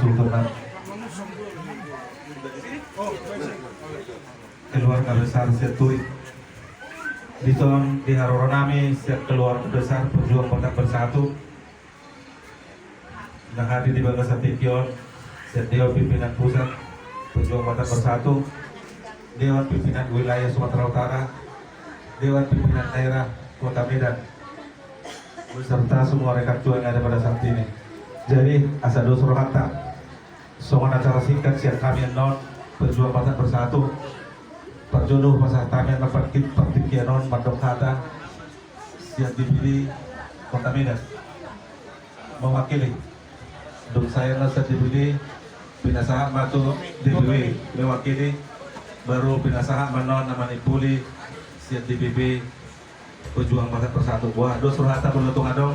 Sultan keluarga besar Setui di Haroronami keluarga besar Pejuang Batak Bersatu yang hadir di Bangsa Tikion Dewan Pimpinan Pusat Pejuang Batak Bersatu, Dewan Pimpinan Wilayah Sumatera Utara, Dewan Pimpinan Daerah Kota Medan, beserta semua rekan Jua yang ada pada saat ini. Jadi asal dosro hatta soal acara singkat siang kami non Pejuang Batak Bersatu perjodoh pasal kami dapat pertikian non Bandung Kata siang dipilih Kota Medan mewakili duk saya nasa dipilih pinasaha matu DPW mewakili baru pinasaha manon namanya puli siang DPP Pejuang Batak Bersatu. Wah dosro hatta beruntung adong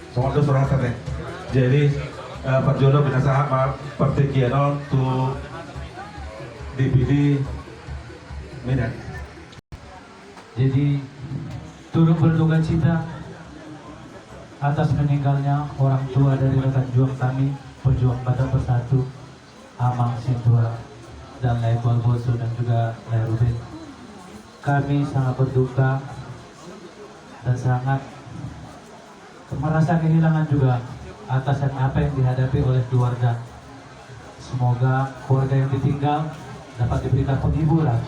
soal dosro hatta teh. Jadi perjodoh pinasaha pertikian non tu DPD Medan. Jadi turut berduka cita atas meninggalnya orang tua dari rekan juang kami Pejuang Batak Bersatu, Amang Situa dan Laibol Boso dan juga Lairubin. Kami sangat berduka dan sangat merasa kehilangan juga atas apa yang dihadapi oleh keluarga. Semoga keluarga yang ditinggal dapat diberikan penghiburan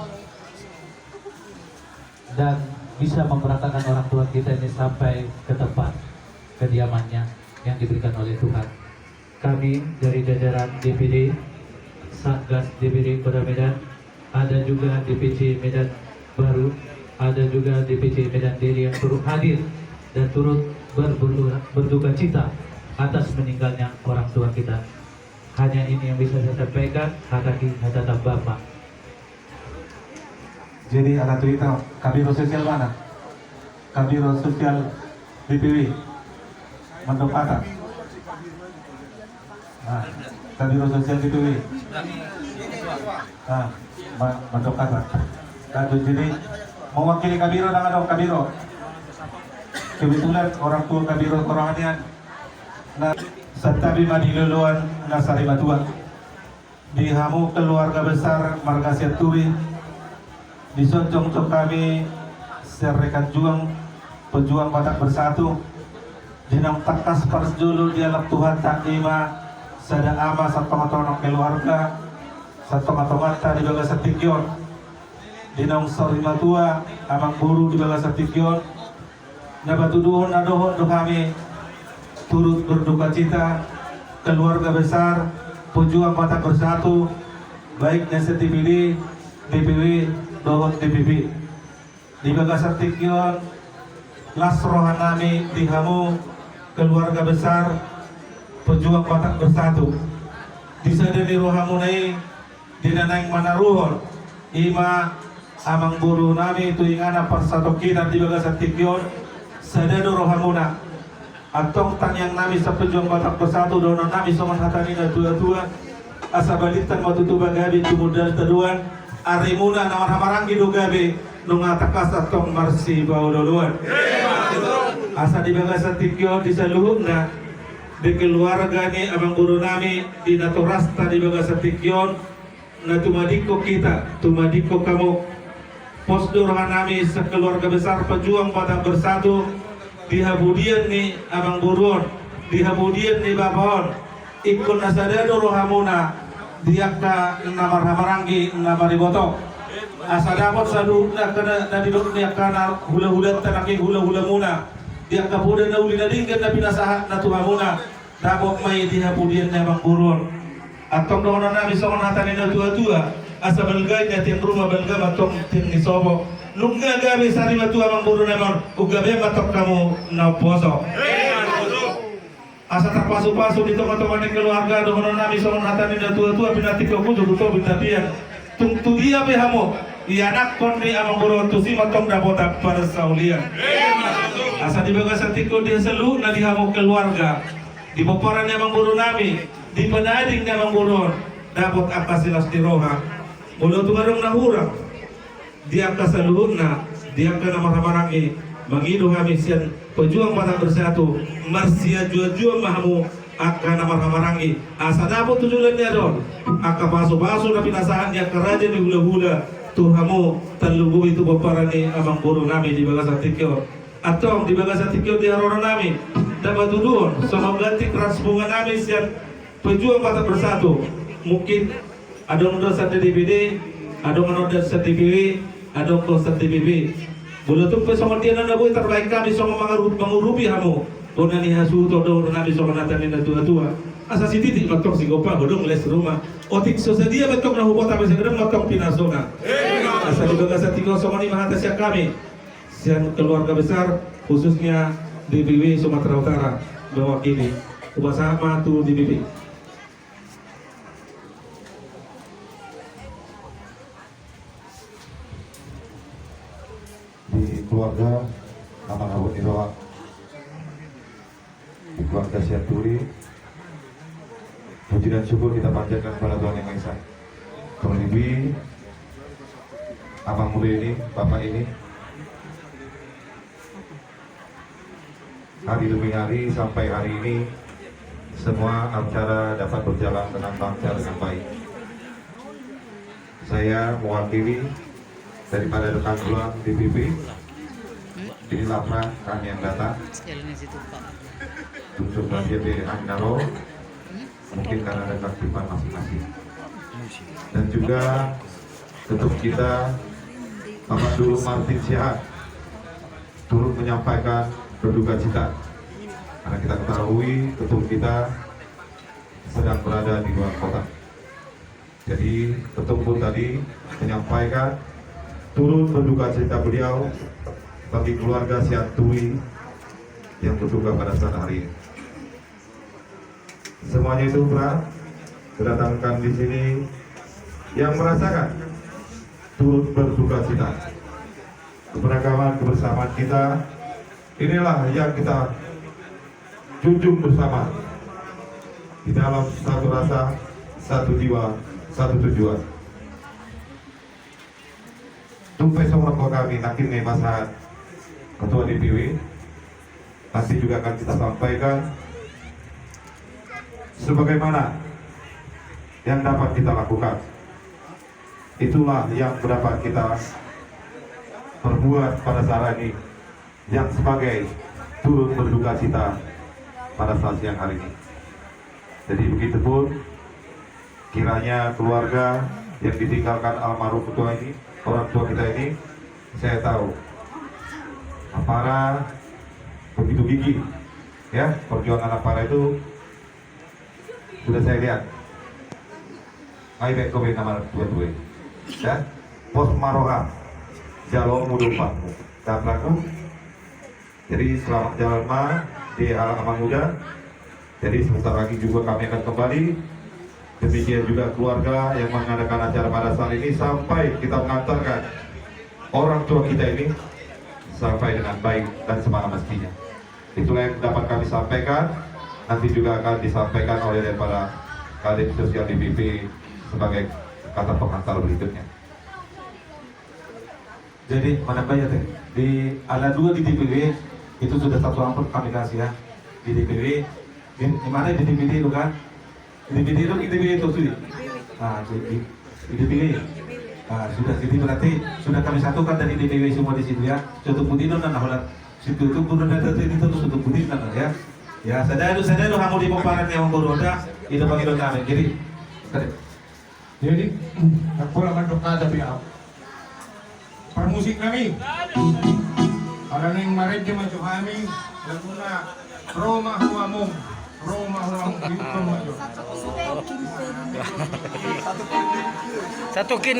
dan bisa memberangkatkan orang tua kita ini sampai ke tempat kediamannya yang diberikan oleh Tuhan. Kami dari jajaran DPD Satgas DPD Kota Medan, ada juga DPC Medan Baru, ada juga DPC Medan Deli yang turut hadir dan turut berduka cita atas meninggalnya orang tua kita. Hanya ini yang bisa saya sampaikan, hakaki hajatan Bapak. Jadi alat Twitter, Kabiro Sosial mana? Kabiro Sosial DPW Mandok Atas. Nah, Kabiro Sosial DPW. Nah, Mandok Atas. Jadi mewakili Kabiro dengan dong Kabiro. Kebetulan orang tua Kabiro Korohanian. Nah, Satabi Madiluluan Nasari Batua dihamu keluarga besar Marga Setui disonjong untuk kami serrekan juang Pejuang Batak Bersatu dinam takas persjulu dialog Tuhan tak ima sada ama satong-atong keluarga satong-atongan di baga satikyon dinam sori matua amang buru di baga satikyon nabatuduhon adohon do kami turut berduka cita keluarga besar Pejuang Batak Bersatu baik DPD, DPW, dohon DPP di Bagasar Tikyon Lasrohanami dihamu keluarga besar Pejuang Batak Bersatu di sadari rohamunai dinanaing manaruhon ima amang buru nami tuingana persatokinan di Bagasar Tikyon sadado rohamuna atong tanyang nami sa Pejuang Batak Bersatu doon nami soman hatanina dua-dua asa balitan matutuba gabi tumudal taduan arimuna nawar hamaranggi do gabi nung atakas atong marsi baudoluan asa di Bagasar Tikyo di saluhugna di keluarga ni abang guru nami di naturasta di Bagasar Tikyon na tumadiko kita tumadiko kamu posdurhan nami sa keluarga besar Pejuang Batak Bersatu dihabudian ni abang buruan dihabudian ni babon ikon nasadado rohamuna diakka namar hamaranggi namari boto asa dapat sadu na kana nadidok ni akana hula-hula tanaki hula-hula muna diakka puda na uli nadinggan na pinasahat na tuhamuna dabok may dihabudian ni abang buruan atong doon na bisong natanin na tua-tua asa balgay na tiyang rumah balga matong tiyang nisobo lungga gabi sari matu amang buru naman ugabe matok kamu na poso asa terpasu-pasu di teman-teman yang keluarga dohonon nami sonon hatanin na tua-tua pinatik ko kudu to bintapian tung dia be hamo ianak kon ni amang buru tusi matong dapota para saulian asa di Bagasar Tikyo dia selu na dihamo keluarga di poporan ni amang buru nami di penading ni amang buru dapot akasilas di roha mulo tumarong nahurang dia kasaluhuna dia kana maramarangi mangidu kami sian Pejuang Batak Bersatu marsia jua-jua mahamu akan marang-marangi asa dapat tujulannya don aka baso-baso na pinasaan niya karaja di hula-hula Tuhamu talubu itu baparani amang guru nami di bagasa tikyo atau di bagasa tikyo di harona nami dapat tudun sama ganti keras bunga nami sian pejuang Batak Bersatu mungkin ada yang sa DPD ada yang sa DPW ada yang sa DPB boleh tuh pesama dia nanda boy terbaik kami sama mengurupi hamu bona ni hasu to do nabi sama natani na tua asa si titik matok si gopa bodong les rumah otik sosadia matok na hubota be segera matok pinasona asa di bagasa tiga sama ni mahata siap kami sian keluarga besar khususnya DPW Sumatera Utara mewakili bersama tu DPW di keluarga nama Abu Niroa di keluarga Siaturi puji dan syukur kita panjatkan kepada Tuhan Yang Maha Esa. Terlebih abang muda ini, bapak ini hari demi hari sampai hari ini semua acara dapat berjalan dengan lancar dengan baik. Saya mewakili daripada rekan pulang DPP ini Lafra kami yang datang unsur bagian dari Andaro mungkin karena ada keaktifan masing-masing dan juga ketum kita Bapak Dulu Martin Sihat turut menyampaikan berduka cita karena kita ketahui ketum kita sedang berada di luar kota. Jadi ketum pun tadi menyampaikan turut berduka cita beliau bagi keluarga Siatui yang berduka pada saat hari ini. Semuanya itu pernah kedatangan di sini yang merasakan turut berduka cita. Keberagaman kebersamaan kita inilah yang kita junjung bersama di dalam satu rasa, satu jiwa, satu tujuan. Tumpai sama kami nakin nih masahat Ketua DPW nanti juga akan kita sampaikan sebagaimana yang dapat kita lakukan. Itulah yang dapat kita perbuat pada saat ini yang sebagai turut berduka cita pada saat siang hari ini. Jadi begitu pun kiranya keluarga yang ditinggalkan almarhum ketua ini, orang tua kita ini, saya tahu Apara begitu gigih ya, perjuangan Apara itu sudah saya lihat. Mai baik kowe nama dua-dua ya, pos maroha jalur mudupa tabraku. Jadi selamat jalan ma di alam amang muda. Jadi sebentar lagi juga kami akan kembali. Demikian juga keluarga yang mengadakan acara pada saat ini sampai kita mengantarkan orang tua kita ini sampai dengan baik dan semana mestinya. Itulah yang dapat kami sampaikan. Nanti juga akan disampaikan oleh daripada Kadin Sosial DPP sebagai kata pengantar berikutnya. Jadi mana banyak teh di ala 2 di DPW itu sudah satu amplop kami kasih ya di DPW. Di mana di DPD itu kan? Di DPD itu sudah. Nah di DPW. Nah, sudah jadi berarti sudah kami satukan dari DPW semua di situ ya. Suatu putih dan holat situ itu kurang ada itu suatu putih dan ya. Ya sadar hamu di paparan yang beroda itu bagi kami. Jadi aku akan doa tapi apa? Permusik kami. Ada yang maret di maju kami dan guna Roma huamum itu maju. Satukin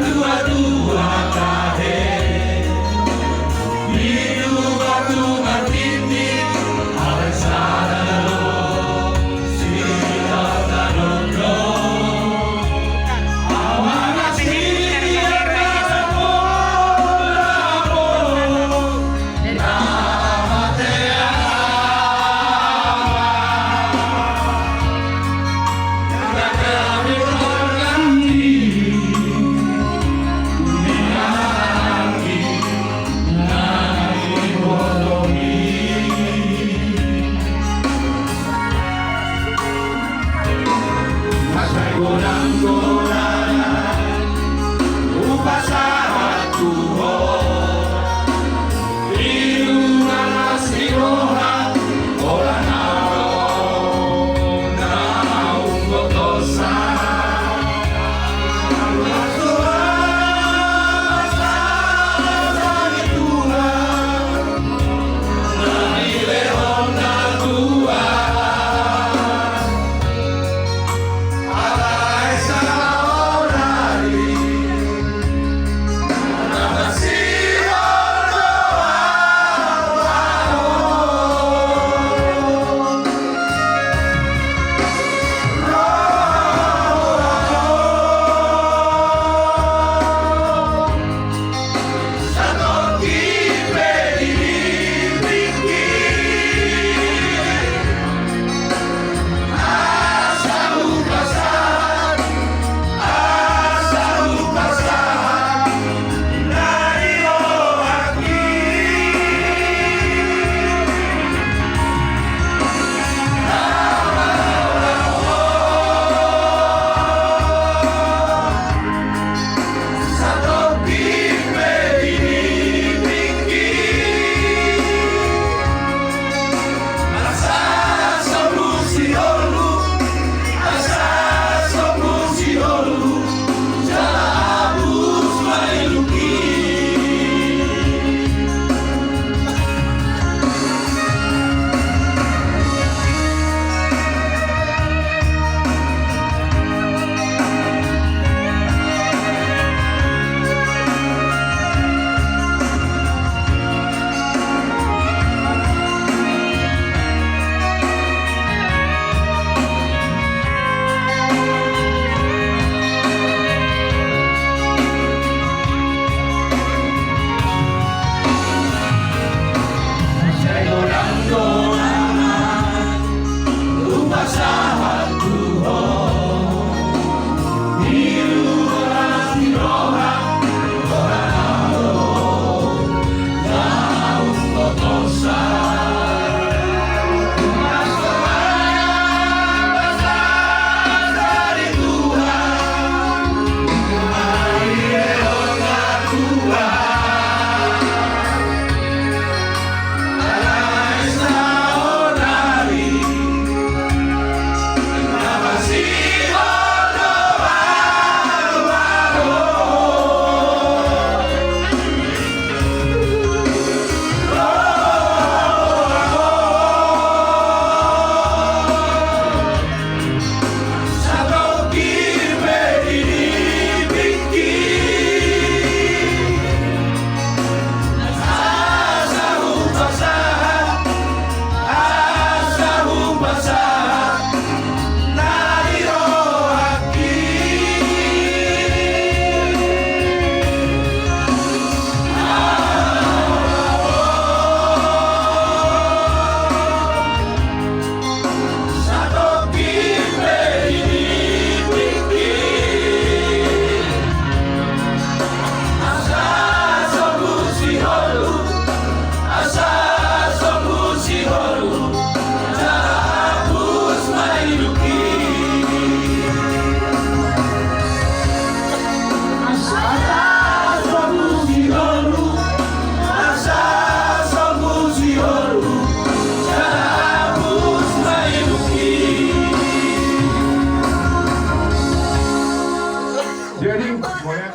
Dua-dua kahe, hidup batu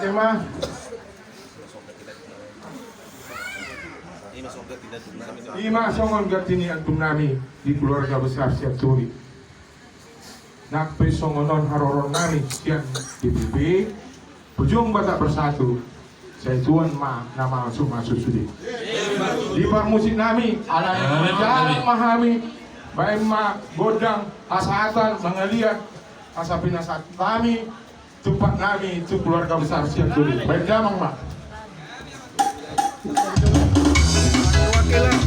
tema Ima songon gatini antum nami di keluarga besar Siap Turi. Nakpe songonon haroron nami sekian DPP Pejuang Batak Bersatu. Saya tuan ma nama langsung masuk sudi. Di par musik nami ala jalan mahami baik ma godang asatan mengeliat asapinasat kami tupak nami itu keluarga besar Siap Turi. Baik jamang ma. Wakilan